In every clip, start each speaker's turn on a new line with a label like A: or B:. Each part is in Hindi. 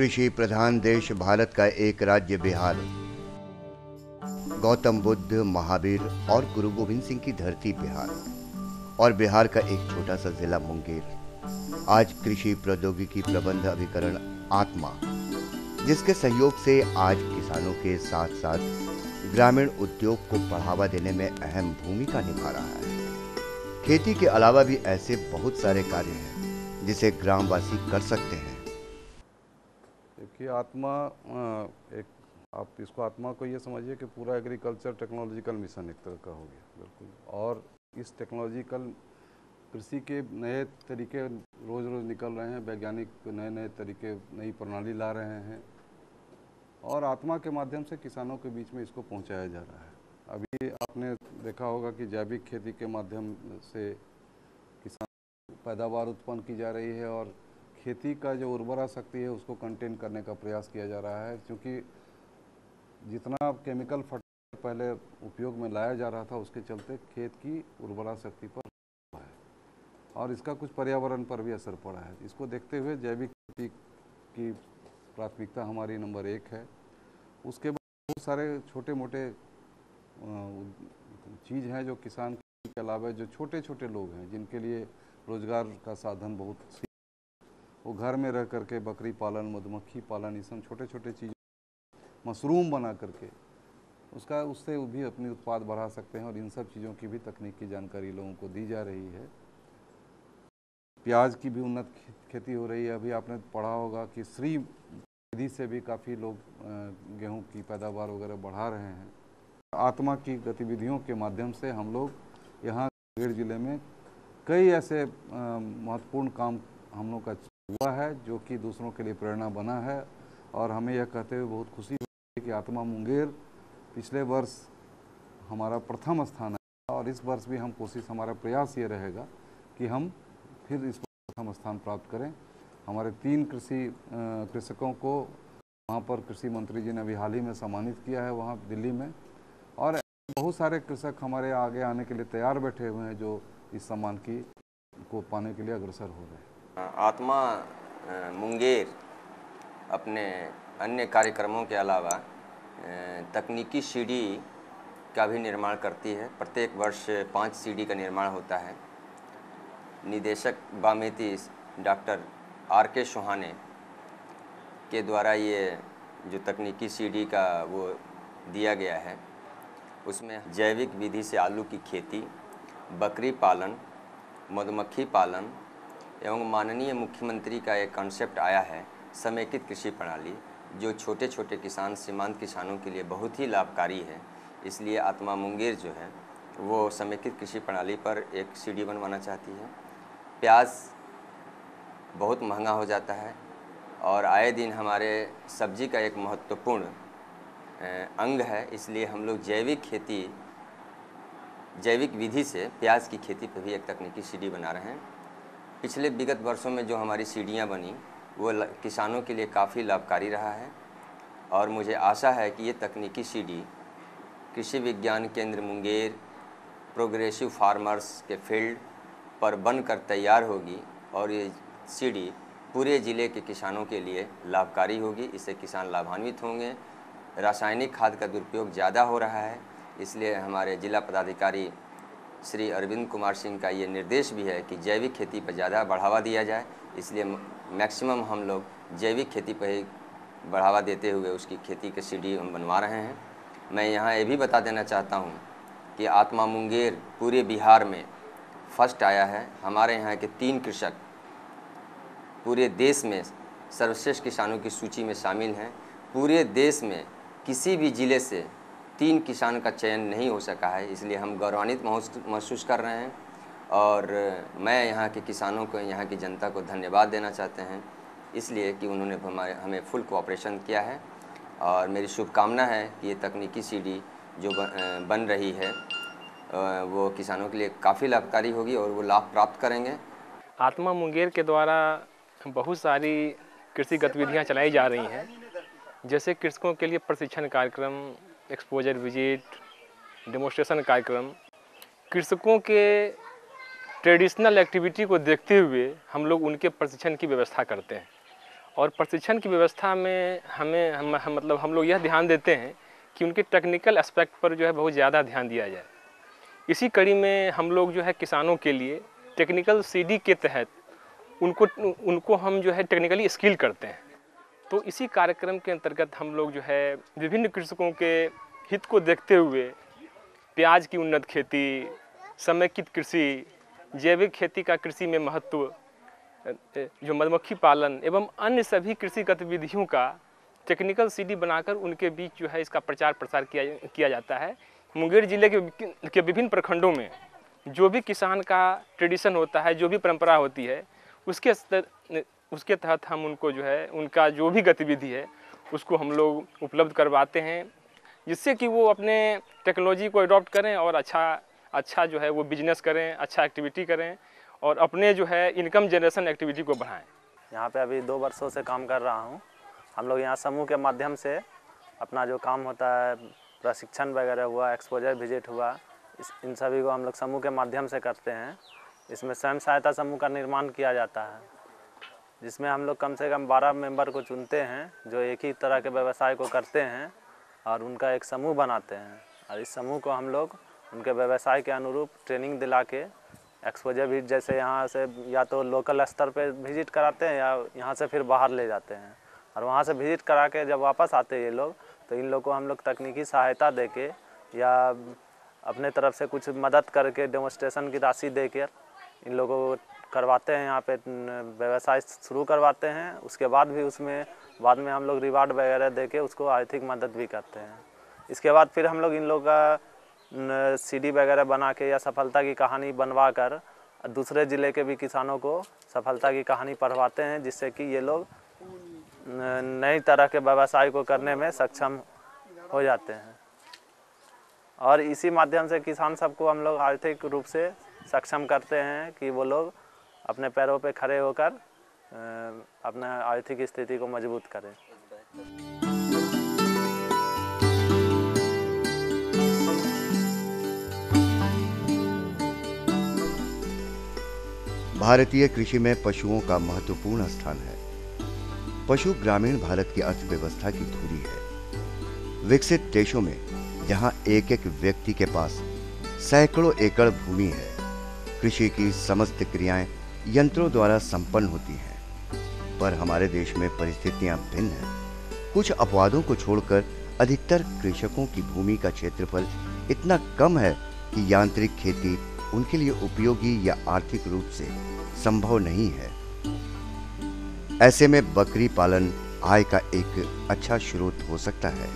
A: कृषि प्रधान देश भारत का एक राज्य बिहार, गौतम बुद्ध, महावीर और गुरु गोविंद सिंह की धरती बिहार और बिहार का एक छोटा सा जिला मुंगेर आज कृषि प्रौद्योगिकी प्रबंध अभिकरण आत्मा, जिसके सहयोग से आज किसानों के साथ साथ ग्रामीण उद्योग को बढ़ावा देने में अहम भूमिका निभा रहा है। खेती के अलावा भी ऐसे बहुत सारे कार्य हैं जिसे ग्रामवासी कर सकते हैं।
B: देखिए, आत्मा एक आप इसको आत्मा को ये समझिए कि पूरा एग्रीकल्चर टेक्नोलॉजिकल मिशन एक तरह का हो गया, बिल्कुल। और इस टेक्नोलॉजिकल कृषि के नए तरीके रोज़ रोज़ निकल रहे हैं, वैज्ञानिक नए नए तरीके, नई प्रणाली ला रहे हैं और आत्मा के माध्यम से किसानों के बीच में इसको पहुंचाया जा रहा है। अभी आपने देखा होगा कि जैविक खेती के माध्यम से किसान पैदावार उत्पन्न की जा रही है और खेती का जो उर्वरा शक्ति है उसको कंटेन करने का प्रयास किया जा रहा है, क्योंकि जितना केमिकल फर्टिलाइजर पहले उपयोग में लाया जा रहा था उसके चलते खेत की उर्वरा शक्ति पर है और इसका कुछ पर्यावरण पर भी असर पड़ा है। इसको देखते हुए जैविक खेती की प्राथमिकता हमारी नंबर 1 है। उसके बाद बहुत सारे छोटे मोटे चीज़ हैं जो किसान के अलावा जो छोटे छोटे लोग हैं जिनके लिए रोज़गार का साधन बहुत, वो घर में रह करके बकरी पालन, मधुमक्खी पालन, ये सब छोटे छोटे चीज़, मशरूम बना करके उससे भी अपनी उत्पाद बढ़ा सकते हैं और इन सब चीज़ों की भी तकनीकी जानकारी लोगों को दी जा रही है। प्याज की भी उन्नत खेती हो रही है। अभी आपने पढ़ा होगा कि श्री विधि से भी काफ़ी लोग गेहूं की पैदावार वगैरह बढ़ा रहे हैं। आत्मा की गतिविधियों के माध्यम से हम लोग यहाँ मुंगेर जिले में कई ऐसे महत्वपूर्ण काम हम लोग का हुआ है जो कि दूसरों के लिए प्रेरणा बना है और हमें यह कहते हुए बहुत खुशी हुई कि आत्मा मुंगेर पिछले वर्ष हमारा प्रथम स्थान है और इस वर्ष भी हम कोशिश, हमारा प्रयास ये रहेगा कि हम फिर इस प्रथम स्थान प्राप्त करें। हमारे 3 कृषकों को वहाँ पर कृषि मंत्री जी ने अभी हाल ही में सम्मानित किया है वहाँ दिल्ली में, और बहुत सारे कृषक हमारे आगे आने के लिए तैयार बैठे हुए हैं जो इस सम्मान को पाने के लिए अग्रसर हो रहे हैं।
C: आत्मा मुंगेर अपने अन्य कार्यक्रमों के अलावा तकनीकी सीडी का भी निर्माण करती है। प्रत्येक वर्ष 5 सीडी का निर्माण होता है। निदेशक बामेती डॉक्टर आर.के. सोहाने के द्वारा ये जो तकनीकी सीडी का वो दिया गया है, उसमें जैविक विधि से आलू की खेती, बकरी पालन, मधुमक्खी पालन एवं माननीय मुख्यमंत्री का एक कॉन्सेप्ट आया है समेकित कृषि प्रणाली, जो छोटे छोटे किसान, सीमांत किसानों के लिए बहुत ही लाभकारी है। इसलिए आत्मा मुंगेर जो है वो समेकित कृषि प्रणाली पर एक सीडी बनवाना चाहती है। प्याज बहुत महंगा हो जाता है और आए दिन हमारे सब्जी का एक महत्वपूर्ण अंग है, इसलिए हम लोग जैविक विधि से प्याज की खेती पर भी एक तकनीकी सीडी बना रहे हैं। पिछले विगत वर्षों में जो हमारी सीडियाँ बनी वो किसानों के लिए काफ़ी लाभकारी रहा है और मुझे आशा है कि ये तकनीकी सीडी कृषि विज्ञान केंद्र मुंगेर प्रोग्रेसिव फार्मर्स के फील्ड पर बनकर तैयार होगी और ये सीडी पूरे ज़िले के किसानों के लिए लाभकारी होगी। इससे किसान लाभान्वित होंगे। रासायनिक खाद का दुरुपयोग ज़्यादा हो रहा है, इसलिए हमारे जिला पदाधिकारी श्री अरविंद कुमार सिंह का ये निर्देश भी है कि जैविक खेती पर ज़्यादा बढ़ावा दिया जाए। इसलिए मैक्सिमम हम लोग जैविक खेती पर ही बढ़ावा देते हुए उसकी खेती के सीडी हम बनवा रहे हैं। मैं यहाँ ये भी बता देना चाहता हूँ कि आत्मा मुंगेर पूरे बिहार में फर्स्ट आया है। हमारे यहाँ के 3 कृषक पूरे देश में सर्वश्रेष्ठ किसानों की सूची में शामिल हैं। पूरे देश में किसी भी ज़िले से 3 किसान का चयन नहीं हो सका है, इसलिए हम गौरवान्वित महसूस कर रहे हैं और मैं यहाँ के किसानों को, यहाँ की जनता को धन्यवाद देना चाहते हैं इसलिए कि उन्होंने हमें फुल कोऑपरेशन किया है और मेरी शुभकामना है कि ये तकनीकी सीडी जो बन रही है वो किसानों के लिए काफ़ी लाभकारी होगी और वो लाभ प्राप्त करेंगे।
D: आत्मा मुंगेर के द्वारा बहुत सारी कृषि गतिविधियां चलाई जा रही हैं, जैसे कृषकों के लिए प्रशिक्षण कार्यक्रम, एक्सपोजर विजिट, डेमोन्स्ट्रेशन कार्यक्रम। कृषकों के ट्रेडिशनल एक्टिविटी को देखते हुए हम लोग उनके प्रशिक्षण की व्यवस्था करते हैं और प्रशिक्षण की व्यवस्था में मतलब हम लोग यह ध्यान देते हैं कि उनके टेक्निकल एस्पेक्ट पर जो है बहुत ज़्यादा ध्यान दिया जाए। इसी कड़ी में हम लोग जो है किसानों के लिए टेक्निकल सीडी के तहत उनको हम जो है टेक्निकली स्किल करते हैं। तो इसी कार्यक्रम के अंतर्गत हम लोग जो है विभिन्न कृषकों के हित को देखते हुए प्याज की उन्नत खेती, समेकित कृषि, जैविक खेती का कृषि में महत्व, जो मधुमक्खी पालन एवं अन्य सभी कृषि गतिविधियों का टेक्निकल सीडी बनाकर उनके बीच जो है इसका प्रचार प्रसार किया जाता है। मुंगेर जिले के विभिन्न प्रखंडों में जो भी किसान का ट्रेडिशन होता है, जो भी परंपरा होती है, उसके तहत हम उनको जो है उनका जो भी गतिविधि है उसको हम लोग उपलब्ध करवाते हैं, जिससे कि वो अपने टेक्नोलॉजी को अडॉप्ट करें और अच्छा जो है वो बिजनेस करें, अच्छा एक्टिविटी करें और अपने जो है इनकम जनरेशन एक्टिविटी को बढ़ाएं।
E: यहाँ पे अभी 2 वर्षों से काम कर रहा हूँ। हम लोग यहाँ समूह के माध्यम से अपना जो काम होता है, प्रशिक्षण वगैरह हुआ, एक्सपोजर विजिट हुआ, इन सभी को हम लोग समूह के माध्यम से करते हैं। इसमें स्वयं सहायता समूह का निर्माण किया जाता है, जिसमें हम लोग कम से कम 12 मेंबर को चुनते हैं जो एक ही तरह के व्यवसाय को करते हैं और उनका एक समूह बनाते हैं। और इस समूह को हम लोग उनके व्यवसाय के अनुरूप ट्रेनिंग दिला के एक्सपोजर विजिट, जैसे यहाँ से या तो लोकल स्तर पे विजिट कराते हैं या यहाँ से फिर बाहर ले जाते हैं, और वहाँ से विजिट करा के जब वापस आते हैं ये लोग, तो इन लोग को हम लोग तकनीकी सहायता दे के या अपने तरफ से कुछ मदद करके डेमोस्ट्रेशन की राशि दे कर इन लोगों को करवाते हैं, यहाँ पे व्यवसाय शुरू करवाते हैं। उसके बाद भी उसमें बाद में हम लोग रिवार्ड वगैरह दे के उसको आर्थिक मदद भी करते हैं। इसके बाद फिर हम लोग इन लोगों का सीडी वगैरह बना के या सफलता की कहानी बनवा कर दूसरे ज़िले के भी किसानों को सफलता की कहानी पढ़वाते हैं, जिससे कि ये लोग नई तरह के व्यवसाय को करने में सक्षम हो जाते हैं। और इसी माध्यम से किसान सबको हम लोग आर्थिक रूप से सक्षम करते हैं कि वो लोग अपने पैरों पे खड़े होकर अपना आर्थिक स्थिति को मजबूत करें।
A: भारतीय कृषि में पशुओं का महत्वपूर्ण स्थान है। पशु ग्रामीण भारत की अर्थव्यवस्था की धुरी है। विकसित देशों में जहां एक एक व्यक्ति के पास सैकड़ों एकड़ भूमि है, कृषि की समस्त क्रियाएं यंत्रों द्वारा संपन्न होती हैं, पर हमारे देश में परिस्थितियां भिन्न हैं। कुछ अपवादों को छोड़कर अधिकतर कृषकों की भूमि का क्षेत्रफल इतना कम है कि यांत्रिक खेती उनके लिए उपयोगी या आर्थिक रूप से संभव नहीं है। ऐसे में बकरी पालन आय का एक अच्छा स्रोत हो सकता है।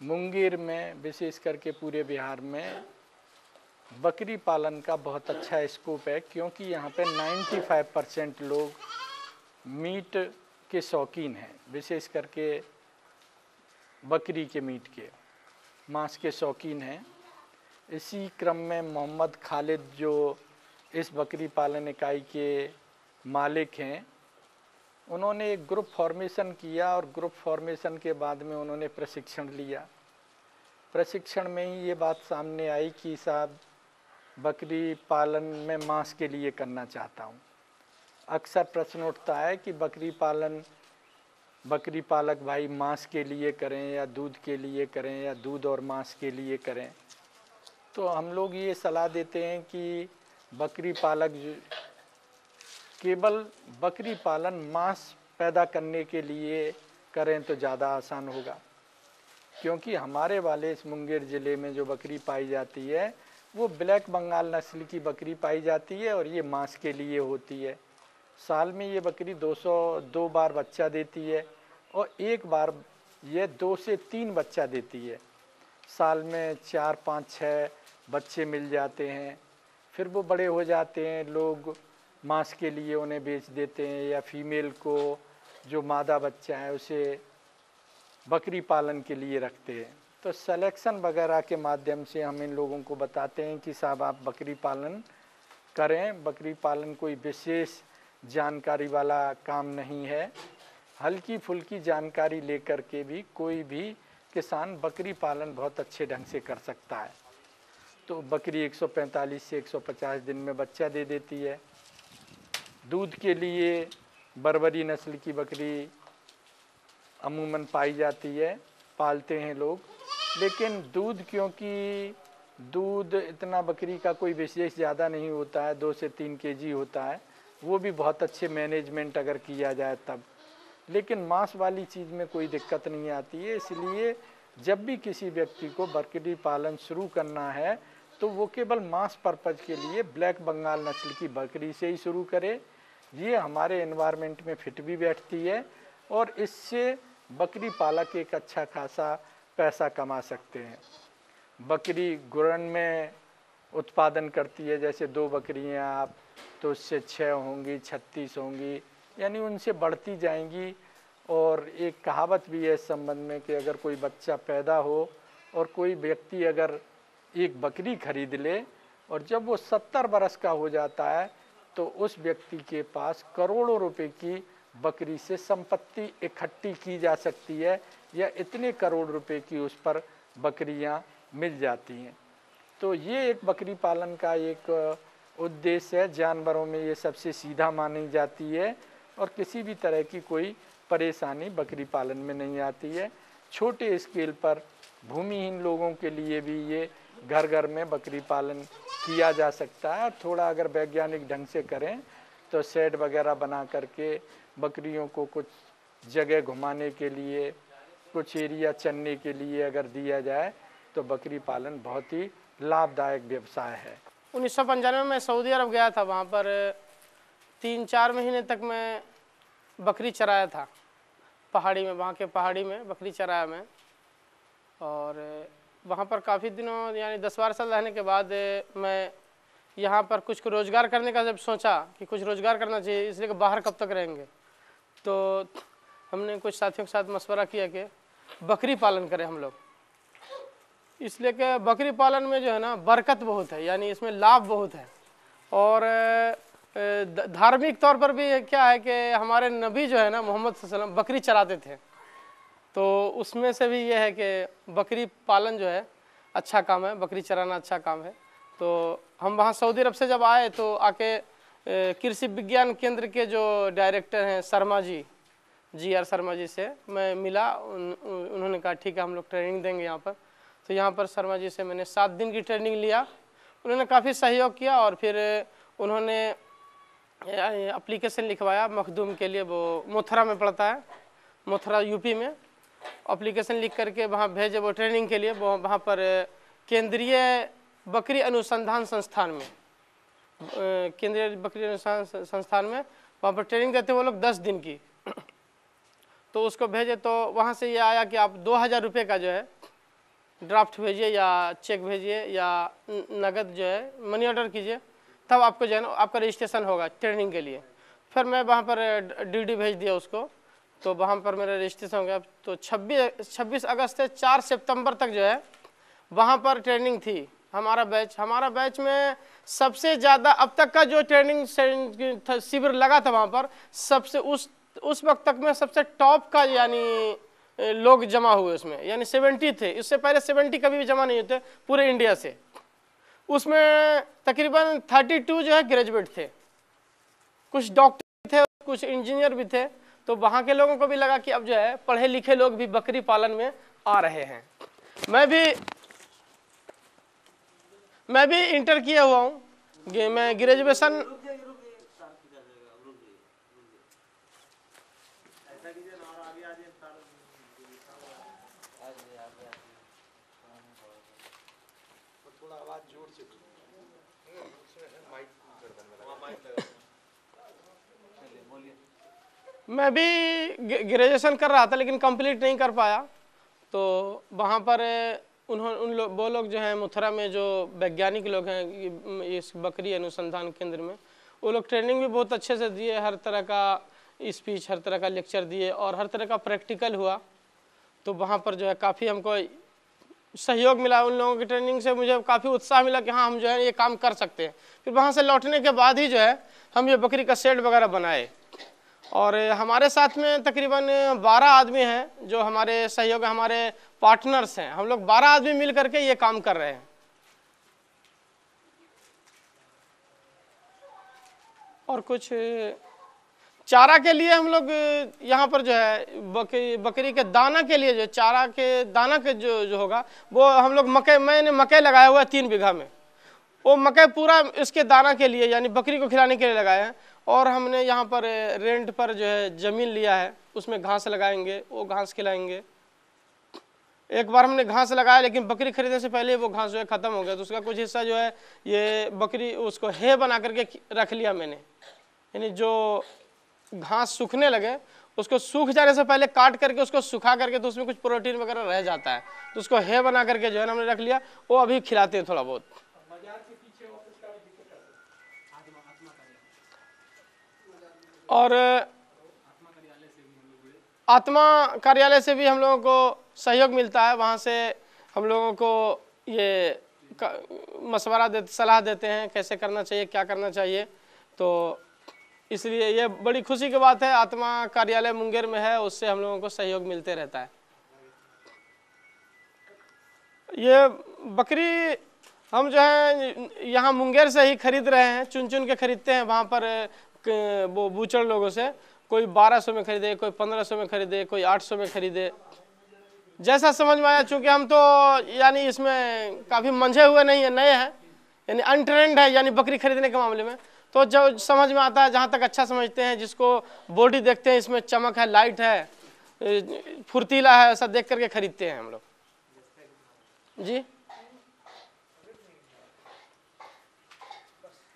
F: मुंगेर में विशेष करके पूरे बिहार में बकरी पालन का बहुत अच्छा स्कोप है, क्योंकि यहाँ पे 95% लोग मीट के शौकीन हैं, विशेष करके बकरी के मीट के मांस के शौकीन हैं। इसी क्रम में मोहम्मद खालिद जो इस बकरी पालन इकाई के मालिक हैं, उन्होंने एक ग्रुप फॉर्मेशन किया और ग्रुप फॉर्मेशन के बाद में उन्होंने प्रशिक्षण लिया। प्रशिक्षण में ही ये बात सामने आई कि साहब बकरी पालन में मांस के लिए करना चाहता हूँ। अक्सर प्रश्न उठता है कि बकरी पालक भाई मांस के लिए करें या दूध के लिए करें या दूध और मांस के लिए करें। तो हम लोग ये सलाह देते हैं कि बकरी पालक केवल बकरी पालन मांस पैदा करने के लिए करें तो ज़्यादा आसान होगा, क्योंकि हमारे वाले इस मुंगेर ज़िले में जो बकरी पाई जाती है वो ब्लैक बंगाल नस्ल की बकरी पाई जाती है और ये मांस के लिए होती है। साल में ये बकरी 202 बार बच्चा देती है और एक बार ये 2 से 3 बच्चा देती है। साल में 4, 5, 6 बच्चे मिल जाते हैं, फिर वो बड़े हो जाते हैं, लोग मांस के लिए उन्हें बेच देते हैं या फीमेल को जो मादा बच्चा है उसे बकरी पालन के लिए रखते हैं। तो सिलेक्शन वगैरह के माध्यम से हम इन लोगों को बताते हैं कि साहब आप बकरी पालन करें। बकरी पालन कोई विशेष जानकारी वाला काम नहीं है। हल्की फुल्की जानकारी लेकर के भी कोई भी किसान बकरी पालन बहुत अच्छे ढंग से कर सकता है। तो बकरी 145 से 150 दिन में बच्चा दे देती है। दूध के लिए बर्बरी नस्ल की बकरी अमूमन पाई जाती है, पालते हैं लोग। लेकिन दूध, क्योंकि दूध इतना बकरी का कोई विशेष ज़्यादा नहीं होता है, 2 से 3 केजी होता है, वो भी बहुत अच्छे मैनेजमेंट अगर किया जाए तब। लेकिन मांस वाली चीज़ में कोई दिक्कत नहीं आती है। इसलिए जब भी किसी व्यक्ति को बकरी पालन शुरू करना है तो वो केवल मांस पर्पज के लिए ब्लैक बंगाल नस्ल की बकरी से ही शुरू करे। ये हमारे एनवायरनमेंट में फिट भी बैठती है और इससे बकरी पालक एक अच्छा खासा पैसा कमा सकते हैं। बकरी गुरन में उत्पादन करती है, जैसे 2 बकरियां आप तो उससे 6 होंगी, 36 होंगी, यानी उनसे बढ़ती जाएंगी। और एक कहावत भी है इस संबंध में कि अगर कोई बच्चा पैदा हो और कोई व्यक्ति अगर एक बकरी खरीद ले और जब वो 70 बरस का हो जाता है तो उस व्यक्ति के पास करोड़ों रुपए की बकरी से संपत्ति इकट्ठी की जा सकती है, या इतने करोड़ रुपए की उस पर बकरियां मिल जाती हैं। तो ये एक बकरी पालन का एक उद्देश्य है। जानवरों में ये सबसे सीधा मानी जाती है और किसी भी तरह की कोई परेशानी बकरी पालन में नहीं आती है। छोटे स्केल पर भूमिहीन लोगों के लिए भी ये घर घर में बकरी पालन किया जा सकता है। थोड़ा अगर वैज्ञानिक ढंग से करें तो शेड वगैरह बना करके बकरियों को कुछ जगह घुमाने के लिए, कुछ एरिया चरने के लिए अगर दिया जाए तो बकरी पालन बहुत ही लाभदायक व्यवसाय है।
G: 1995 में सऊदी अरब गया था। वहाँ पर 3-4 महीने तक मैं बकरी चराया था पहाड़ी में, वहाँ के पहाड़ी में बकरी चराया मैं। और वहाँ पर काफ़ी दिनों यानी 10-12 साल रहने के बाद मैं यहाँ पर कुछ रोज़गार करने का जब सोचा कि कुछ रोज़गार करना चाहिए, इसलिए कि बाहर कब तक रहेंगे, तो हमने कुछ साथियों के साथ मशवरा किया कि बकरी पालन करें हम लोग। इसलिए कि बकरी पालन में जो है ना बरकत बहुत है, यानी इसमें लाभ बहुत है। और धार्मिक तौर पर भी क्या है कि हमारे नबी जो है ना मोहम्मद सल्लल्लाहु अलैहि वसल्लम बकरी चराते थे, तो उसमें से भी ये है कि बकरी पालन जो है अच्छा काम है, बकरी चराना अच्छा काम है। तो हम वहाँ सऊदी अरब से जब आए तो आके कृषि विज्ञान केंद्र के जो डायरेक्टर हैं शर्मा जी, GR शर्मा जी से मैं मिला। उन्होंने कहा ठीक है हम लोग ट्रेनिंग देंगे यहाँ पर। तो यहाँ पर शर्मा जी से मैंने 7 दिन की ट्रेनिंग लिया। उन्होंने काफ़ी सहयोग किया और फिर उन्होंने एप्लीकेशन लिखवाया मखदूम के लिए। वो मोथरा में पड़ता है, मोथरा यूपी में। एप्लीकेशन लिख करके वहाँ भेजे वो ट्रेनिंग के लिए। वो वहाँ पर केंद्रीय बकरी अनुसंधान संस्थान में, केंद्रीय बकरी अनुसंधान संस्थान में वहाँ पर ट्रेनिंग देते वो लोग 10 दिन की। तो उसको भेजे तो वहाँ से ये आया कि आप 2000 रुपये का जो है ड्राफ्ट भेजिए या चेक भेजिए या नगद जो है मनी ऑर्डर कीजिए, तब आपको जो है ना आपका रजिस्ट्रेशन होगा ट्रेनिंग के लिए। फिर मैं वहाँ पर DD भेज दिया उसको, तो वहाँ पर मेरा रजिस्ट्रेशन हो गया। तो 26 अगस्त से 4 सितंबर तक जो है वहाँ पर ट्रेनिंग थी। हमारा बैच में सबसे ज़्यादा अब तक का जो ट्रेनिंग शिविर लगा था वहाँ पर, सबसे उस वक्त तक में सबसे टॉप का यानी लोग जमा हुए उसमें, यानी 70 थे। इससे पहले 70 कभी भी जमा नहीं होते पूरे इंडिया से। उसमें तकरीबन 32 जो है ग्रेजुएट थे, कुछ डॉक्टर थे, कुछ इंजीनियर भी थे। तो वहाँ के लोगों को भी लगा कि अब जो है पढ़े लिखे लोग भी बकरी पालन में आ रहे हैं। मैं भी इंटर किया हुआ हूँ, मैं ग्रेजुएशन मैं भी ग्रेजुएशन कर रहा था लेकिन कंप्लीट नहीं कर पाया। तो वहाँ पर वो लोग जो हैं मथुरा में जो वैज्ञानिक लोग हैं इस बकरी अनुसंधान केंद्र में, वो लोग ट्रेनिंग भी बहुत अच्छे से दिए, हर तरह का स्पीच, हर तरह का लेक्चर दिए और हर तरह का प्रैक्टिकल हुआ। तो वहाँ पर जो है काफ़ी हमको सहयोग मिला उन लोगों की ट्रेनिंग से। मुझे काफ़ी उत्साह मिला कि हाँ हम जो है ये काम कर सकते हैं। फिर वहाँ से लौटने के बाद ही जो है हम ये बकरी का शेड वगैरह बनाए और हमारे साथ में तकरीबन 12 आदमी हैं जो हमारे सहयोग, हमारे पार्टनर्स हैं। हम लोग 12 आदमी मिल करके ये काम कर रहे हैं। और कुछ चारा के लिए हम लोग यहाँ पर जो है बकरी के दाना के लिए, जो चारा के दाना के जो होगा वो हम लोग मैंने मकई लगाया हुआ है 3 बीघा में। वो मकई पूरा इसके दाना के लिए यानी बकरी को खिलाने के लिए लगाया है। और हमने यहाँ पर रेंट पर जो है ज़मीन लिया है, उसमें घास लगाएंगे, वो घास खिलाएंगे। एक बार हमने घास लगाया लेकिन बकरी खरीदने से पहले वो घास जो है ख़त्म हो गया, तो उसका कुछ हिस्सा जो है ये बकरी उसको है बना करके रख लिया मैंने। यानी जो घास सूखने लगे उसको सूख जाने से पहले काट करके उसको सुखा करके, तो उसमें कुछ प्रोटीन वगैरह रह जाता है, तो उसको है बना करके जो है हमने रख लिया। वो अभी खिलाते हैं थोड़ा बहुत। और आत्मा कार्यालय से भी हम लोगों को सहयोग मिलता है। वहाँ से हम लोगों को ये मशवरा सलाह देते हैं कैसे करना चाहिए, क्या करना चाहिए। तो इसलिए ये बड़ी खुशी की बात है, आत्मा कार्यालय मुंगेर में है, उससे हम लोगों को सहयोग मिलते रहता है। ये बकरी हम जो है यहाँ मुंगेर से ही खरीद रहे हैं, चुन चुन के खरीदते हैं। वहाँ पर वो बूचड़ लोगों से कोई 1200 में खरीदे, कोई 1500 में खरीदे, कोई 800 में खरीदे, जैसा समझ में आया। चूँकि हम तो यानी इसमें काफ़ी मंझे हुए नहीं है, नए हैं, यानी अनट्रेंड है यानी बकरी खरीदने के मामले में। तो जो समझ में आता है, जहाँ तक अच्छा समझते हैं, जिसको बॉडी देखते हैं इसमें चमक है, लाइट है, फुर्तीला है, ऐसा देख करके खरीदते हैं हम लोग जी।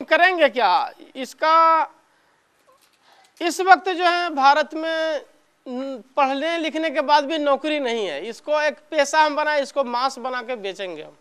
G: करेंगे क्या इसका, इस वक्त जो है भारत में पढ़ने लिखने के बाद भी नौकरी नहीं है। इसको एक पेशा हम बनाए, इसको मांस बना के बेचेंगे हम।